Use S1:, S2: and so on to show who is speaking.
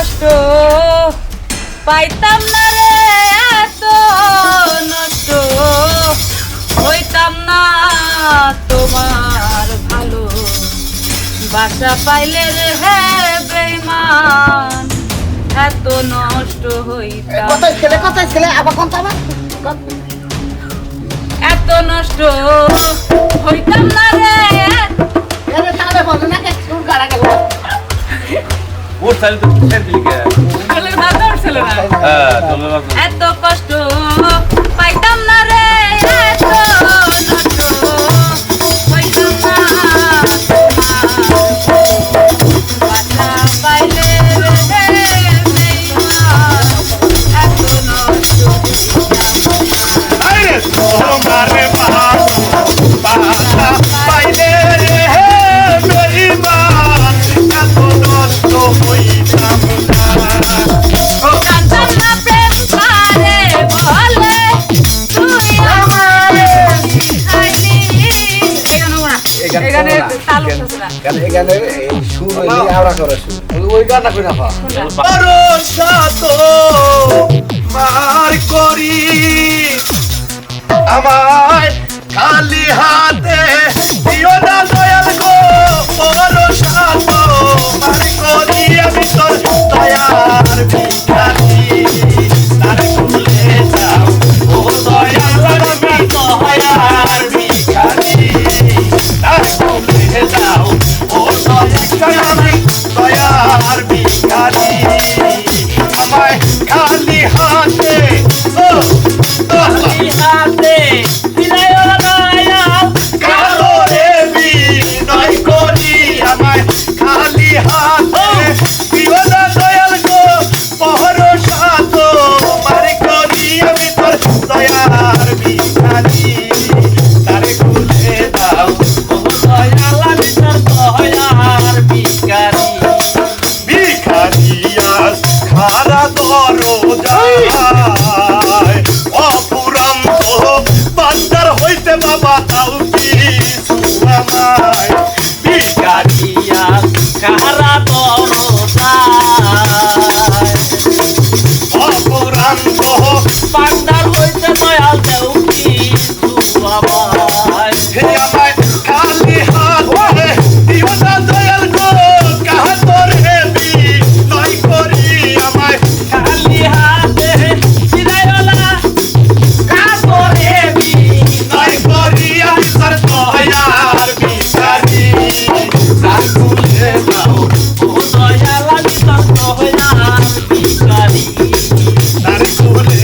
S1: কষ্ট পাইতাম না রে, এত নষ্ট হইতাম না তোমার ভালো বাসা পাইলে রে হে বেঈমান, এত নষ্ট হইতাম
S2: কথাই ছেলে আবার কোনটা না
S1: এত নষ্ট হইতাম না রে।
S2: এরে তাহলে বলো না কে সুর গাড়া গেল
S3: ওর তাহলে তো ছেড়ে দিলি কে?
S1: ছেলে না তোর ছেলে না।
S3: হ্যাঁ তোমরা
S1: এত কষ্ট পাইতাম না রে, এত নষ্ট হইতাম না বাসা পাইলে রে বেঈমান, এত নষ্ট হইতাম
S3: আরে তোমারে বাসা পাইলে রে বেঈমান, এত নষ্ট হইতাম না।
S1: জানতাম না প্রেম কারে বলে, তুই আমারে শিখাইলি। এখানে তাল উঠতেছে না।
S2: এখানে সুর হইলে আওড়া করে সুর ওই গানটা কই না পা
S3: ভরসা তো মার করি আমায় খালি হাতে দিও না দয়াল গো, ভরসা তো মার করি আমি তোর দয়ার